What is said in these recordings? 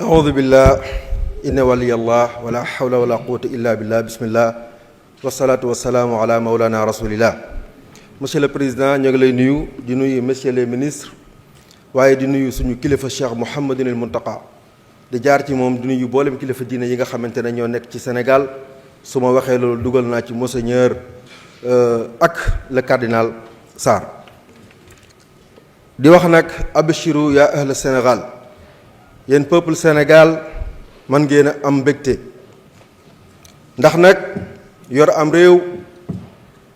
أعوذ بالله إن ولي الله ولا حول ولا قوة إلا بالله بسم الله والصلاة والسلام على مولانا رسول الله. Monsieur le Président ñu ngi lay nuyu di nuyu monsieur les ministres waaye di nuyu suñu kilifa Cheikh Mouhamadinil Mountakha di jaar ci moom di nuyu boolem kilifa diine yi nga xamante ne ñoo nekk ci Sénégal su ma waxee loolu dugal naa ci monseigneur ak le cardinal Sarr di wax nag abshiru yaa ahla Sénégal yéen peuple Sénégal man ngeen a am mbégte ndax nag yor am réew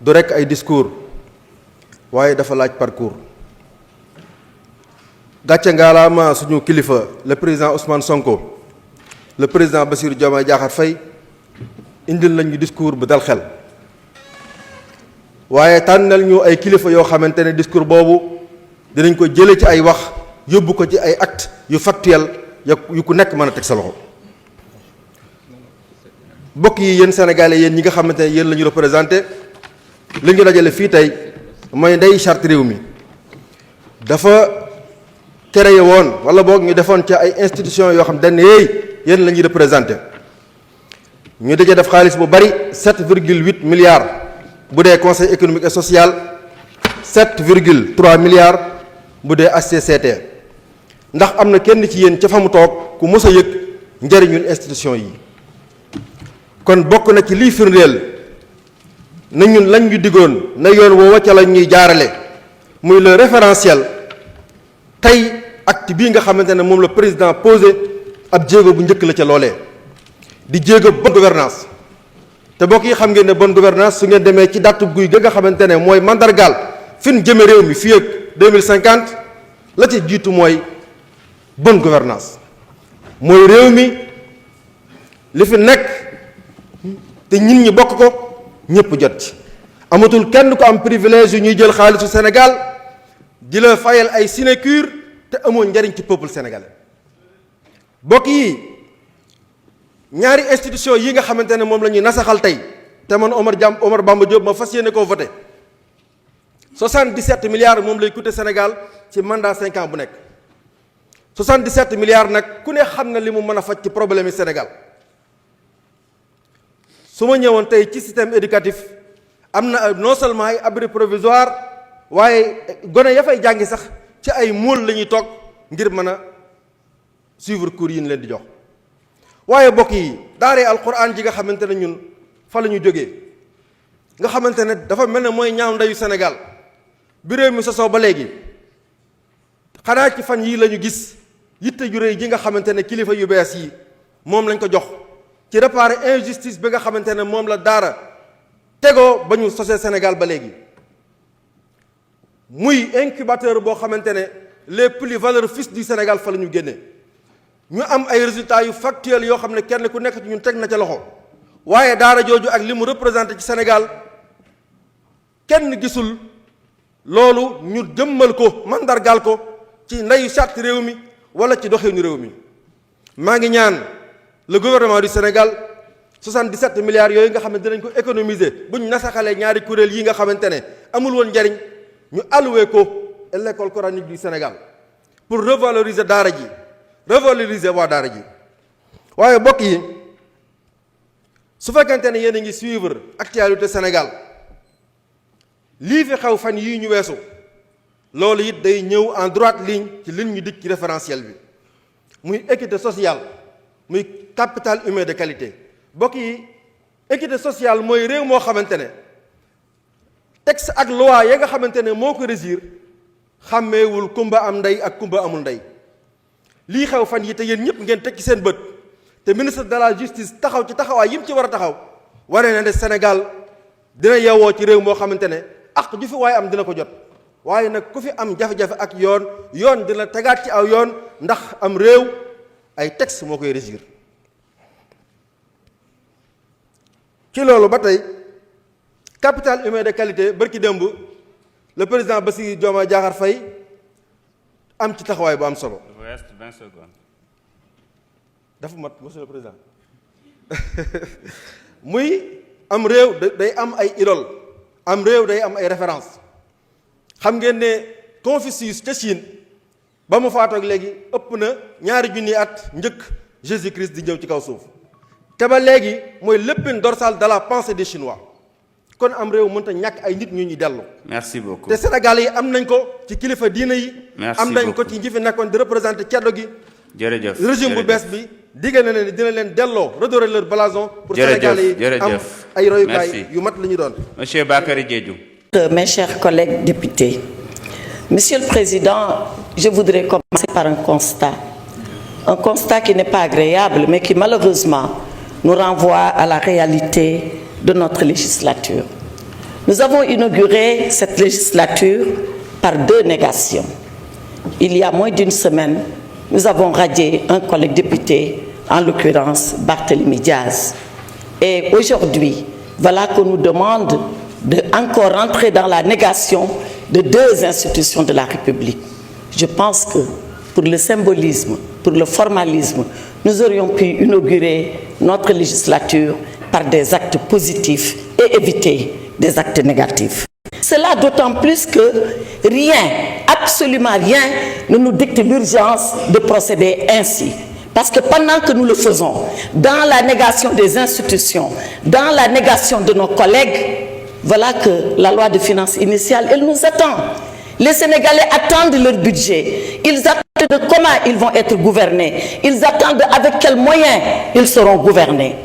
du rekk ay discours waaye dafa laaj parcours gàcce ngaalaama suñu kilifa le président Ousmane Sonko le président Bassirou Diomaye Diakhar Faye indil lañu discours bu dal xel waaye tànnal ñu ay kilifa yoo xamante ne discours boobu dinañ ko jële ci ay wax yóbbu ko ci ay actes yu factuel yu ku nekk mën a teg sa loxo bokk yi yéen sénégalais yéen ñi nga xamante ne yéen la ñu représenté li ñu dajale fii tey mooy ndey charte réew mi dafa créé woon wala boog ñu defoon ca ay institutions yoo xam dañ ne yéen la ñuy représenté ñu daje def xaalis bu bari 7,8 milliards bu dee conseil économique et social 7,3 milliards bu dee HCCT ndax am na kenn ci yéen ca fa mu toog ku mos a yëg njëriñul institution yi kon bokk na ci liy firndeel na ñun lañ ñu diggoon na yoon woowa ca la ñuy jaarale muy le référentiel tey acte bii nga xamante ne moom la président posé ab jéego bu njëkk la ca loolee di jéego bonne gouvernance te bokk yi xam ngeen ne bonne gouvernance su ngeen demee ci dàttu guy ga nga xamante ne mooy mandargaal fi ñu jëme réew mi fii ak 2050 la ci jiitu mooy bonne gouvernance mooy réew mi li fi nekk te ñin ñi bokk ko ñëpp jot ci amatul kenn ku am privilège yu ñuy jël xaalisu Sénégal di la fayal ay sinécure te amoo njariñ ci peuple sénégalais bokk yi ñaari institution yi nga xamante ne moom la ñuy nasaxal tey te man Omar Bamba Diop ma fas yéene koo voté 77 milliards moom lay coûter Sénégal ci mandat 5 ans bu nekk 77 milliards nag ku ne xam na li mu mën a faj ci problème yi Sénégal su ma ñëwoon tey ci système éducatif am na non seulement ay abri provisoire waaye gone ya fay jàngi sax ci ay móol la ñuy toog ngir mën a suivre cours yi ñu leen di jox waaye bokk yi daaree alquran ji nga xamante ne ñun fa la ñu jógee nga xamante ne dafa mel ne mooy ñaaw ndeyu Sénégal bi réew mi sosoo ba léegi xanaa ci fan yii la ñu gis yitte ju réy ji nga xamante ne kilifa yu bees yi moom lañ ko jox ci réparer injustice bi nga xamante ne moom la daara tegoo ba ñu sosee Sénégal ba léegi muy incubateur boo xamante ne les plus valeureux fils du Sénégal fa la ñu génne ñu am ay résultats yu factuels yoo xam ne kenn ku nekk ci ñun teg na ca loxo waaye daara jooju ak li mu représenté ci Sénégal kenn gisul loolu ñu jëmmal ko mandargaal ko ci ndeyu charte réew mi wala ci doxinu réew mi maa ngi ñaan le gouvernement du Sénégal 77 milliards yooyu nga xam ne dinañ ko économiser bu ñu nasaxalee ñaari kuréel yi nga xamante ne amul woon njariñ ñu alloué ko l'école coranique du Sénégal pour revaloriser daara ji revaloriser waa daara ji waaye bokk yi su fekkente ne yéen a ngi suivre actualité Sénégal lii fi xew fan yii ñu weesu loolu it day ñëw en droite ligne ci liñ ñu dikk ci référentiel bi muy équité sociale muy capital humain de qualité bokk yi équité sociale mooy réew moo xamante ne texte ak loi ya nga xamante ne moo ko régir xàmmeewul kumba am ndey ak kumba amul ndey lii xew fan yi te yéen ñëpp ngeen teg ci seen bët te ministre de la justice taxaw ci taxawaay yi mu ci war a taxaw waree na ne Sénégal dina yewoo ci réew moo xamante ne ak ju fi waaye am dina ko jot waaye nag ku fi am jafe-jafe ak yoon dina tegaat ci aw yoon ndax am réew ay texte moo koy régir ci loolu ba tey capital humain de qualité bërki démb le président Bassirou Diomaye Diakhar Faye am ci taxawaay bu am solo. Il vous reste 20 secondes. dafa mat monsieur le président muy am réew day am ay idole am réew day am ay référence xam ngeen ne Confucius ca Chine ba mu faatoog léegi ëpp na ñaari junni at njëkk Jésus Christ di ñëw ci kaw suuf te ba léegi mooy l'épine dorsale de la pensée des Chinois kon am réew mënta ñàkk ay nit ñu ñuy dellu. merci beaucoup te Sénégal yi am nañ ko ci kilifa diina yi. am nañ ko ci ñi fi nekkoon di représenter ceddo gi. jërëjëf régime bu bees bi digg na leen dina leen delloo redorer leur blason. pour Sénégal yi am ay royukaay yu mat li ñu doon. Monsieur Bakary Diédhiou. Mes chers collègues députés, Monsieur le Président, je voudrais commencer par un constat qui n'est pas agréable, mais qui malheureusement nous renvoie à la réalité de notre législature. Nous avons inauguré cette législature par 2 négations. Il y a moins d'une semaine, nous avons radié un collègue député, en l'occurrence Barthélémy Diaz. Et aujourd'hui, voilà qu'on nous demande de encore entrer dans la négation de 2 institutions de la République. Je pense que pour le symbolisme, pour le formalisme, nous aurions pu inaugurer notre législature par des actes positifs et éviter des actes négatifs. Cela d'autant plus que rien, absolument rien, ne nous dicte l'urgence de procéder ainsi. Parce que pendant que nous le faisons, dans la négation des institutions, dans la négation de nos collègues, voilà que la loi de finances initiale, elle nous attend. Les Sénégalais attendent leur budget. Ils attendent de comment ils vont être gouvernés. Ils attendent avec quels moyens ils seront gouvernés.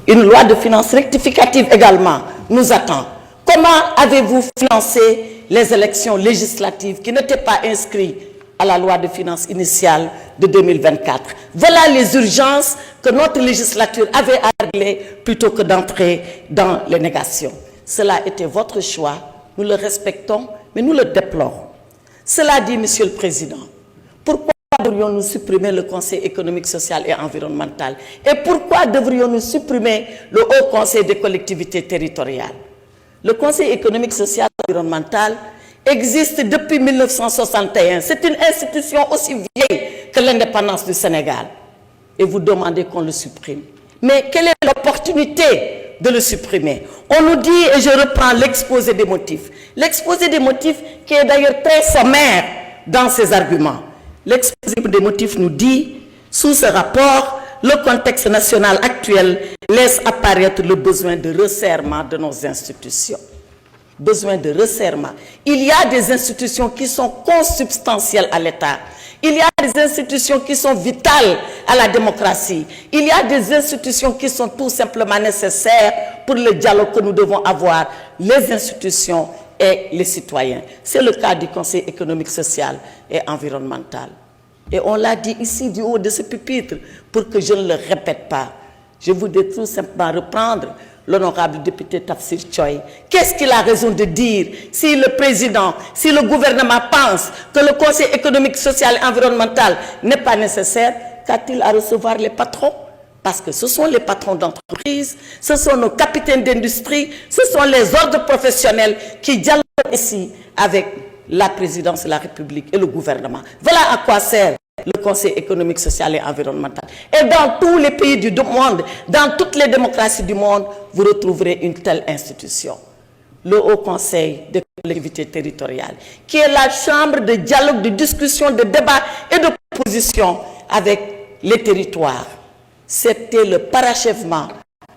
Une loi de finances rectificative également nous attend. Comment avez-vous financé les élections législatives qui n'étaient pas inscrites à la loi de finances initiale de 2024? Voilà les urgences que notre législature avait à régler plutôt que d'entrer dans les négations. Cela était votre choix, nous le respectons, mais nous le déplorons. Cela dit, Monsieur le Président, pourquoi devrions-nous supprimer le Conseil économique, social et environnemental? Et pourquoi devrions-nous supprimer le Haut Conseil des collectivités territoriales? Le Conseil économique, social et environnemental existe depuis 1961. C'est une institution aussi vieille que l'indépendance du Sénégal. Et vous demandez qu'on le supprime. Mais quelle est l'opportunité de le supprimer? On nous dit, et je reprends l'exposé des motifs. L'exposé des motifs qui est d'ailleurs très sommaire dans ses arguments. L'exposé des motifs nous dit, sous ce rapport, le contexte national actuel laisse apparaître le besoin de resserrement de nos institutions. Besoin de resserrement. Il y a des institutions qui sont consubstantielles à l'État. Il y a des institutions qui sont vitales à la démocratie. Il y a des institutions qui sont tout simplement nécessaires pour le dialogue que nous devons avoir, les institutions et les citoyens. C'est le cas du Conseil économique, social et environnemental. Et on l'a dit ici du haut de ce pupitre, pour que je ne le répète pas. Je voudrais tout simplement reprendre l'honorable député Tafsir Choy. Qu'est-ce qu'il a raison de dire si le président, si le gouvernement pense que le Conseil économique, social et environnemental n'est pas nécessaire? Qu'a-t-il à recevoir les patrons? Parce que ce sont les patrons d'entreprise, ce sont nos capitaines d'industrie, ce sont les ordres professionnels qui dialoguent ici avec la présidence de la République et le gouvernement. Voilà à quoi sert le Conseil économique, social et environnemental. Et dans tous les pays du monde, dans toutes les démocraties du monde, vous retrouverez une telle institution. Le Haut Conseil des collectivités territoriales, qui est la chambre de dialogue, de discussion, de débat et de proposition avec les territoires. C'était le parachèvement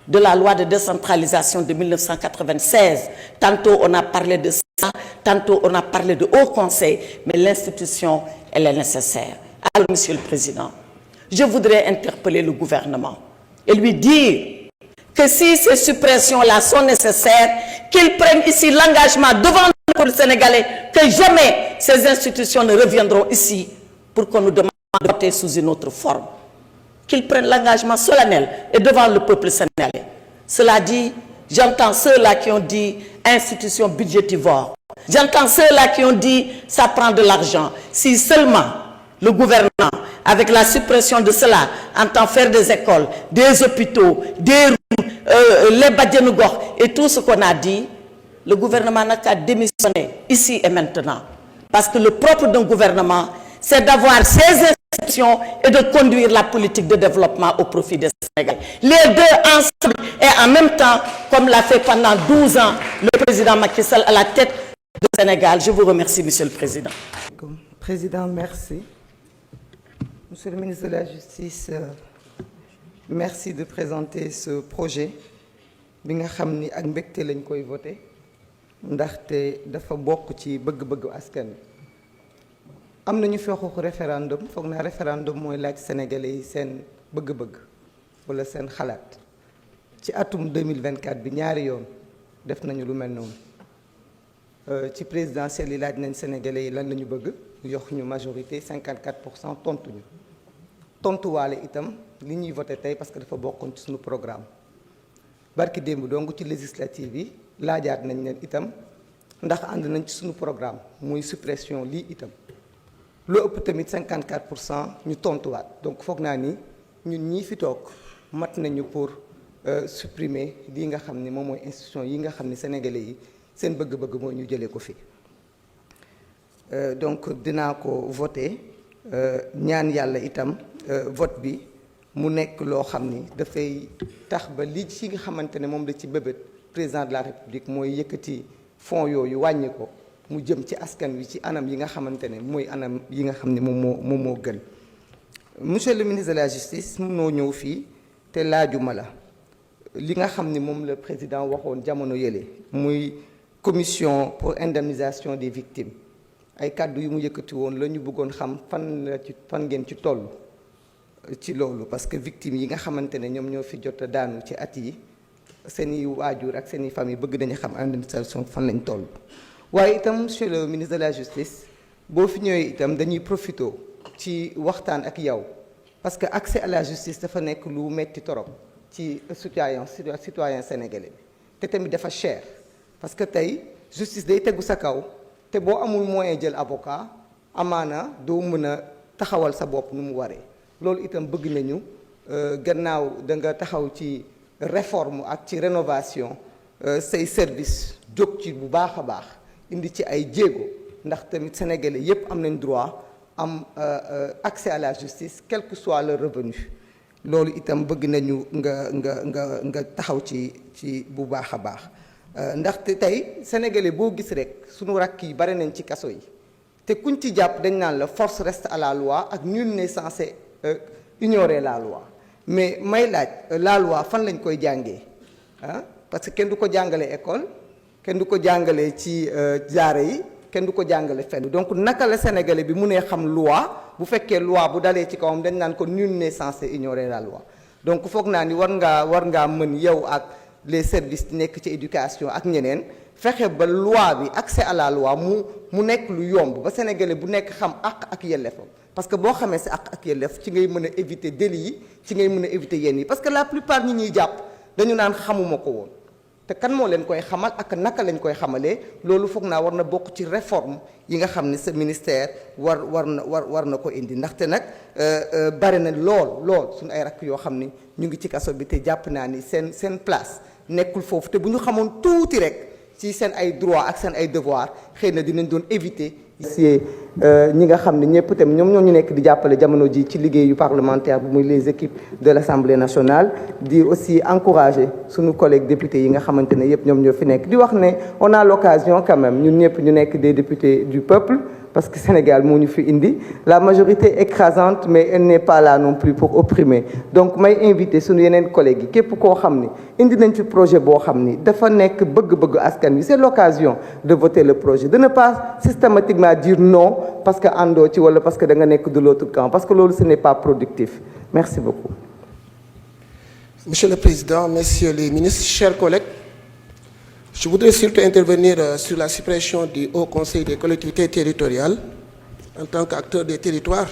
de la loi de décentralisation de 1996. Tantôt on a parlé de ça, tantôt on a parlé de Haut Conseil, mais l'institution, elle est nécessaire. Alors, Monsieur le Président, je voudrais interpeller le gouvernement et lui dire que si ces suppressions-là sont nécessaires, qu'ils prennent ici l'engagement devant le peuple sénégalais que jamais ces institutions ne reviendront ici pour qu'on nous demande de voter sous une autre forme. Qu'ils prennent l'engagement solennel et devant le peuple sénégalais. Cela dit, j'entends ceux-là qui ont dit institution budgétivore. J'entends ceux-là qui ont dit ça prend de l'argent. Si seulement le gouvernement, avec la suppression de cela, entend faire des écoles, des hôpitaux, des routes, les Badianougor et tout ce qu'on a dit, le gouvernement n'a qu'à démissionner ici et maintenant. Parce que le propre d'un gouvernement, c'est d'avoir ses institutions et de conduire la politique de développement au profit des Sénégalais. Les deux ensemble et en même temps, comme l'a fait pendant 12 ans le président Macky Sall à la tête du Sénégal. Je vous remercie, Monsieur le Président. Président, merci. Monsieur le ministre de la Justice, merci de présenter ce projet bi nga xam ni ak mbégte lañ koy voté ndaxte dafa bokk ci bëgg-bëggu askan wi. am nañu fi waxu référendum foog naa référendum mooy laaj sénégalais yi seen bëgg-bëgg wala seen xalaat ci atum 2024 bi ñaari yoon def nañu lu mel noonu ci présidentielle yi laaj nañ sénégalais yi lan la ñu bëgg yox ñu majorité 54% tontuñu tontuwaale itam li ñuy voté tey parce que dafa bokkoon ci suñu programme barki démb donc ci législative yi laajaat nañ leen itam ndax ànd nañ ci suñu programme muy suppression lii itam lu ëpp tamit 54% ñu tontuwaat donc foog naa ni ñun ñii fi toog mat nañu pour supprimer lii nga xam ni moom mooy institution yi nga xam ni sénégalais yi seen bëgg-bëgg mooy ñu jëlee ko fi donc dinaa ko voté ñaan yàlla itam vote bi mu nekk loo xam ni dafay tax ba lii ci nga xamante ne moom la ci bébét président de la république mooy yëkkati fonds yooyu wàññi ko mu jëm ci askan wi ci anam yi nga xamante ne mooy anam yi nga xam ne moom moo gën. monsieur le ministre de la justice mënoo ñëw fii te laajuma la li nga xam ni moom la président waxoon jamono yële muy commission pour indemnisation des victimes ay kàddu yu mu yëkkati woon la ñu bëggoon xam fan ngeen ci toll ci loolu parce que victimes yi nga xamante ne ñoom ñoo fi jot a daanu ci at yi seeni waajur ak seeni famille bëgg nañu xam indemnisation fan lañ toll. waaye itam monsieur le ministre de la justice boo fi ñëwee itam dañuy profité ci waxtaan ak yow parce que accès à la justice dafa nekk lu metti torop ci citoyen sénégalais bi te tamit dafa cher parce que tey justice day tegu sa kaw te boo amul moyen jël avocat amaana doo mën a taxawal sa bopp nu mu waree loolu itam bëgg nañu gannaaw da nga taxaw ci réforme ak ci rénovation say service jóg ci bu baax a baax indi ci ay jéego ndax tamit sénégalais yépp am nañ droit am accès à la justice quel que soit leur revenu loolu itam bëgg nañu nga taxaw ci bu baax a baax ndaxte tey sénégalais boo gis rek sunu rakk yi bare nañ ci kaso yi te kuñ ci jàpp dañ naan la force reste à la loi ak nul n'est censé ignorer la loi mais may laaj la loi fan lañ koy jàngee parce que kenn du ko jàngalee école kenn du ko jàngalee ci jaare yi kenn du ko jàngale fenn donc naka la sénégalais bi mu nee xam loi bu fekkee loi bu dalee ci kawam dañ naan ko nul n'est censé ignorer la loi donc foog naa ni war ngaa mën yow ak les services di nekk ci éducation ak ñeneen fexe ba loi bi accès à la loi mu nekk lu yomb ba sénégalais bu nekk xam àq ak yelleefam parce que boo xamee si àq ak yelleef ci ngay mën a éviter délit yi ci ngay mën a éviter yenn yi parce que la plupart ñi ñuy jàpp dañu naan xamuma ko woon te kan moo leen koy xamal ak naka lañ koy xamalee loolu foog naa war na bokk ci réforme yi nga xam ne sa ministère war na ko indi ndaxte nag bari na lool suñu ay rakk yoo xam ni ñu ngi ci kaso bi te jàpp naa ni seen place nekkul foofu te bu ñu xamoon tuuti rek ci seen ay droit ak seen ay devoir xëy na dinañ doon éviter si ñi nga xam ne ñëpp tam ñoom ñoo ñu nekk di jàppale jamono ji ci liggéeyu parlementaire bu muy les équipes de l'Assemblée nationale di aussi encourager suñu collègues députés yi nga xamante ne yëpp ñoom ñoo fi nekk di wax ne on a l'occasion quand même ñun ñëpp ñu nekk des députés du peuple parce que Sénégal moo ñu fi indi la majorité écrasante mais elle n'est pas là non plus pour opprimer donc may invité suñu yeneen collègues yi képp koo xam ni indi nañ fi projet boo xam ni dafa nekk bëgg-bëgg askan wi c'est l'occasion de voter le projet de ne pas systématiquement dire non parce que àndoo ci wala parce que da nga nekk de l'autre camp parce que loolu ce n'est pas productif merci beaucoup. Monsieur le Président, Messieurs les ministres, chers collègues, je voudrais surtout intervenir sur la suppression du Haut Conseil des collectivités territoriales en tant qu'acteur des territoires.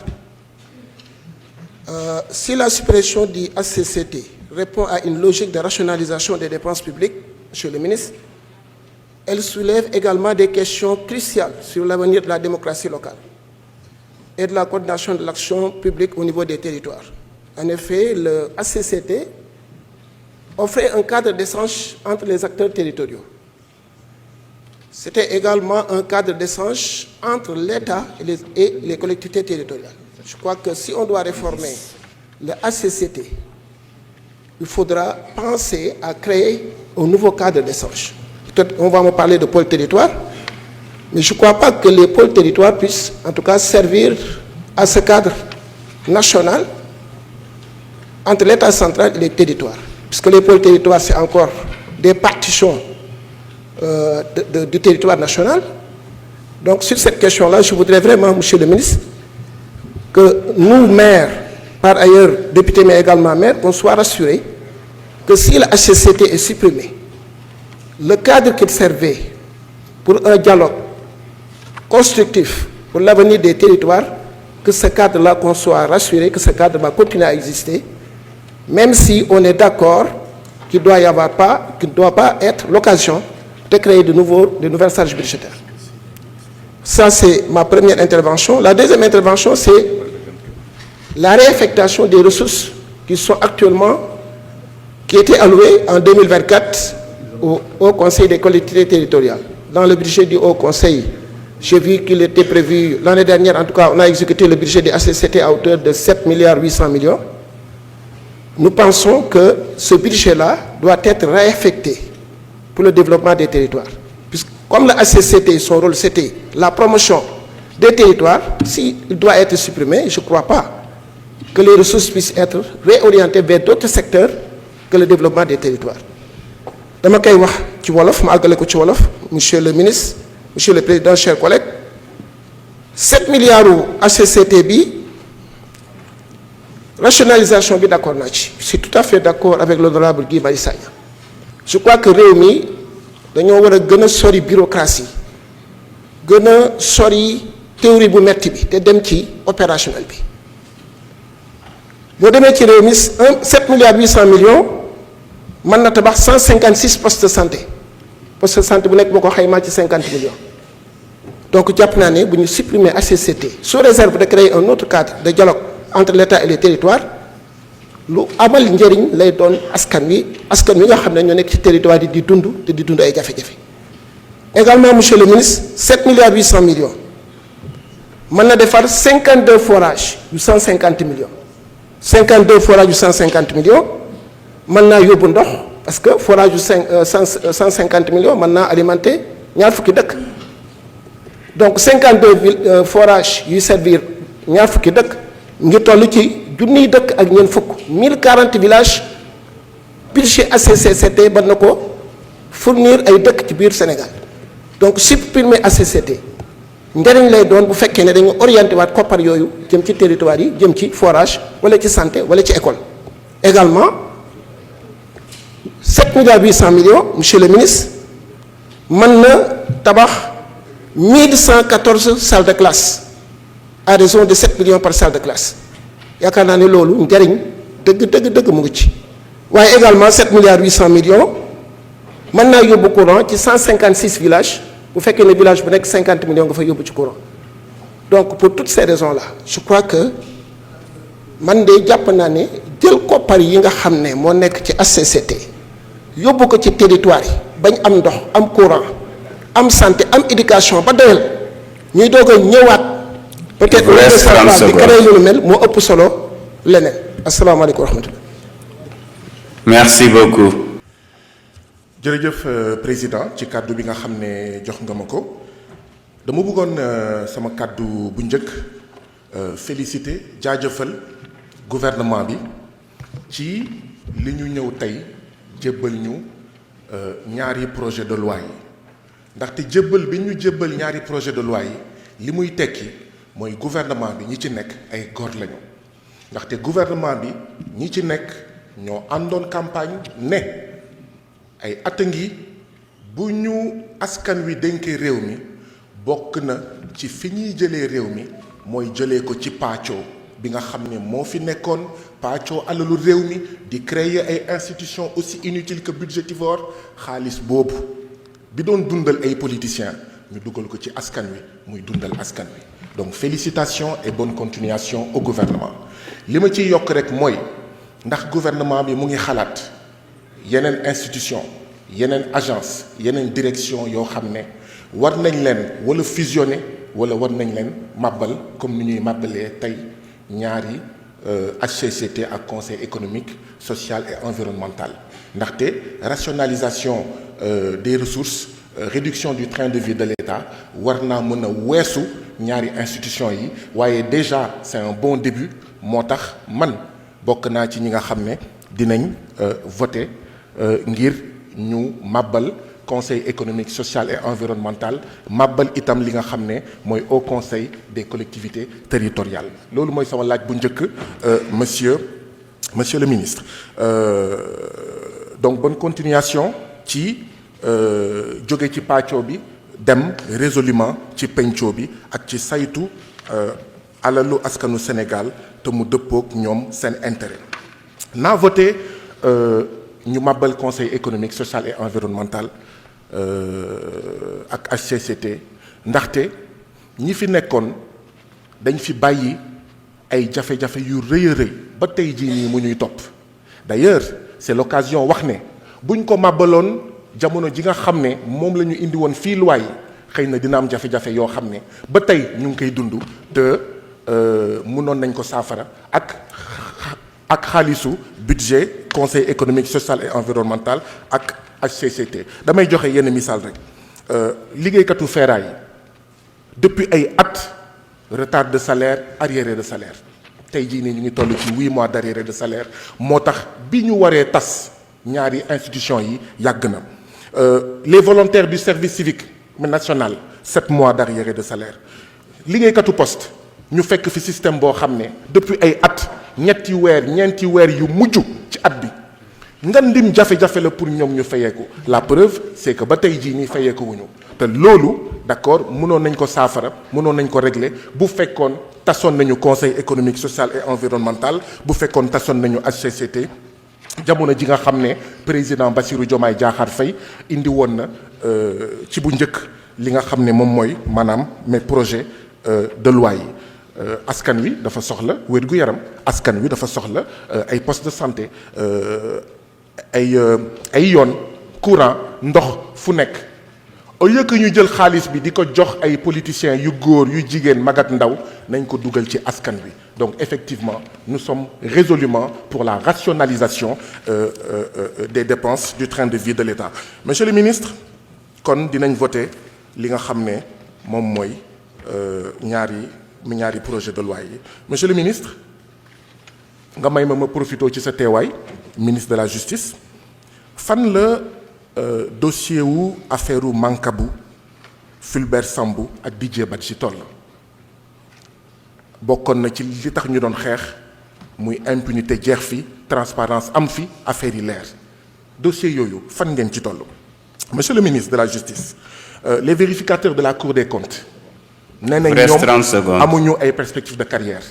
Si la suppression du HCCT répond à une logique de rationalisation des dépenses publiques, Monsieur le ministre, elle soulève également des questions cruciales sur l'avenir de la démocratie locale et de la coordination de l'action publique au niveau des territoires. En effet, le HCCT offrait un cadre d'échange entre les acteurs territoriaux. C'était également un cadre d'échange entre l'État et les collectivités territoriales. Je crois que si on doit réformer le HCCT, il faudra penser à créer un nouveau cadre d'échange. Peut-être on va me parler de pôle territoire, mais je ne crois pas que les pôles territoires puissent en tout cas servir à ce cadre. national entre l'État central et les territoires. Puisque les pôles territoires, c'est encore des partitions du territoire national. Donc sur cette question-là, je voudrais vraiment, Monsieur le ministre, que nous, maires, par ailleurs députés mais également maires, qu'on soit rassurés que si la HCCT est supprimée, le cadre qu'il servait pour un dialogue constructif pour l'avenir des territoires, que ce cadre-là, qu'on soit rassuré, que ce cadre va continuer à exister, même si on est d'accord qu'il ne doit pas être l'occasion de créer de nouvelles charges budgétaires. Ça, c'est ma première intervention. La deuxième intervention, c'est la réaffectation des ressources qui étaient allouées en 2024 au Conseil des collectivités territoriales. Dans le budget du Haut Conseil, j'ai vu qu'il était prévu, l'année dernière en tout cas, on a exécuté le budget des HCCT à hauteur de 7,8 milliards. Nous pensons que ce budget-là doit être réaffecté pour le développement des territoires. Puisque comme la HCCT, son rôle c'était la promotion des territoires, s'il doit être supprimé, je ne crois pas que les ressources puissent être réorientées vers d'autres secteurs que le développement des territoires. Dama koy wax ci wolof ma àggale ko ci wolof, monsieur le ministre, monsieur le président, chers collègues, 7 milliards u HCCT bi rationalisation bi d'accord naa ci. Je suis tout à fait d'accord avec l'honorable Guy Marius Sagna. Je crois que réew mi dañoo war a gën a sori bureaucratie, gën a sori théorie bu metti bi te dem ci opérationnel bi. boo demee ci réew mi 7,8 milliards mën na tabax 156 postes de santé bu nekk boo ko xaymaa ci 50 millions. Donc jàpp naa ne bu ñu supprimer HCCT sous réserve de créer un autre cadre de dialogue entre l'État et les territoires, lu amal njëriñ lay doon askan wi nga xam ne ñoo nekk ci territoire yi di dund ay jafe-jafe. Également monsieur le ministre, 7,8 milliards mën na defar 52 forages yu 150 millions. 52 forages yu 150 millions mën naa yóbbu ndox parce que forage yu 150 millions mën naa alimenter ñaar fukki dëkk. Donc 52 forages yuy servir ñaar fukki dëkk ngi toll ci junniy dëkk ak ñeent fukk 1040 villages budget HCCT ba na ko fournir ay dëkk ci biir Sénégal. Donc supprimer HCCT njëriñ lay doon bu fekkee ne dañu orienté waat koppar yooyu jëm ci territoire yi jëm ci forage wala ci santé wala ci école. Également 7,8 milliards, monsieur le ministre, mën na tabax 1114 salles de classe à raison de 7 millions par salle de classe. yaakaar naa ne loolu njëriñ dëgg mu ngi ci. waaye également 7,8 milliards mën naa yóbbu courant ci 156 villages bu fekkee ne village bu nekk 50 millions nga fa yóbbu ci courant. Donc pour toutes ces raisons là je crois que man de jàpp naa ne jël koppar yi nga xam ne moo nekk ci HCCT yóbbu ko ci territoire yi bañ am ndox am courant am santé am éducation ba doyal ñuy doog a ñëwaat peut-être bi créé lu mel moo ëpp solo leneen. Asalaamaaleykum wa rahmatullah. Merci beaucoup. jërëjëf président ci kàddu bi nga xam ne jox nga ma ko dama bëggoon sama kàddu bu njëkk féliciter jaajëfal gouvernement bi ci li ñu ñëw tey jébbal ñu ñaari projet de loi yi ndaxte jébbal bi ñu jébbal ñaari projet de loi yi li muy tekki mooy gouvernement bi ñi ci nekk ay góor lañu ndaxte gouvernement bi ñi ci nekk ñoo àndoon campagne ne ay at a ngi bu ñu askan wi dénkee réew mi bokk na ci fi ñuy jëlee réew mi mooy jëlee ko ci pàccoo bi nga xam ne moo fi nekkoon pàccoo alalu réew mi di créer ay institutions aussi inutiles que budgétivores xaalis boobu bi doon dundal ay politiciens ñu dugal ko ci askan wi muy dundal askan wi. Donc félicitations et bonne continuation au gouvernement. li ma ciy yokk rek mooy ndax gouvernement bi mu ngi xalaat yeneen institution yeneen agence yeneen direction yoo xam ne war nañ leen wala fusionner wala war nañ leen màbbal comme ni ñuy màbbalee tey ñaari HCCT ak conseil économique social et environnemental ndaxte rationalisation des ressources réduction du train de vie de l'État war naa mën a weesu ñaari institution yi waaye déjà c'est un bon début moo tax man bokk naa ci ñi nga xam ne dinañ voter ngir ñu màbbal conseil économique social et environnemental màbbal itam li nga xam ne mooy Haut Conseil des collectivités territoriales loolu mooy sama laaj bu njëkk monsieur le ministre donc bonne continuation ci jóge ci pàccoo bi dem résolument ci pencoo bi ak ci saytu alalu askanu Sénégal te mu dëppook ñoom seen intérêt naa voté ñu màbbal conseil économique social et environnemental ak HCCT ndaxte ñi fi nekkoon dañ fi bàyyi ay jafe-jafe yu rëy a rëy ba tey jii nii mu ñuy topp d'ailleurs c'est l'occasion wax ne buñ ko màbbaloon jamono ji nga xam ne moom la ñu indi woon fii loi yi xëy na dina am jafe-jafe yoo xam ne ba tey ñu ngi koy dund te mënoon nañ ko saafara ak xaalisu budget conseil économique social et environnemental ak HCCT damay joxe yenn misaal rek liggéeykatu feeraay yi depuis ay at retard de salaire arriéré de salaire tey jii nii ñu ngi toll ci 8 mois d'arriéré de salaire moo tax bi ñu waree tas ñaari institution yi yàgg na les volontaires du service civique national 7 mois d'arriéré de salaire liggéeykatu poste ñu fekk fi système boo xam ne depuis ay at ñeenti weer yu mujj ci at bi nga ndim jafe-jafe la pour ñoom ñu fayeeku la preuve c'est que ba tey jii nii fayeeku wuñu te loolu d'accord mënoon nañ ko saafara mënoon nañ ko régler bu fekkoon tasoon nañu conseil économique social et environnemental bu fekkoon tasoon nañu HCCT jamono ji nga xam ne président Bassirou Diomaye Diakhar Faye indi woon na ci bu njëkk li nga xam ne moom mooy maanaam mes projets de loi yi askan wi dafa soxla wér-gu-yaram askan wi dafa soxla ay postes de santé ay yoon courant ndox fu nekk au lieu que ñu jël xaalis bi di ko jox ay politiciens yu góor yu jigéen mag ak ndaw nañ ko dugal ci askan wi donc effectivement nous sommes résolument pour la rationalisation des dépenses du train de vie de l'État monsieur le ministre kon dinañ voter li nga xam ne moom mooy ñaari projet de loi yi monsieur le ministre nga may ma profité ci sa teewaay ministre de la justice fan la dossier wu affaire u Mancabou Fulbert Sambou ak Didier Badji toll bokkoon na ci li tax ñu doon xeex muy impunité jeex fi transparence am fi affaire yi leer dossier yooyu fan ngeen ci toll monsieur le ministre de la justice les vérificateurs de la Cour des comptes nee nañ ñoom amuñu ay perspectives de carrière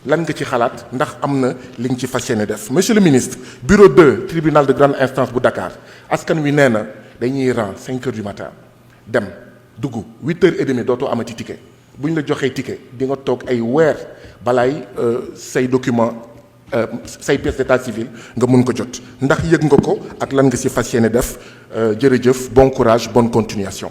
lan nga ci xalaat ndax am na li nga ci fas yéene def monsieur le ministre bureau 2 tribunal de grande instance bu Dakar askan wi nee na dañuy rang 5 heures du matin dem dugg 8 heures et demie dootoo amati ticket bu ñu la joxee ticket di nga toog ay weer balaay say document say pièce d'état civil nga mun ko jot ndax yëg nga ko ak lan nga ci fas yéene def jërëjëf bon courage bonne continuation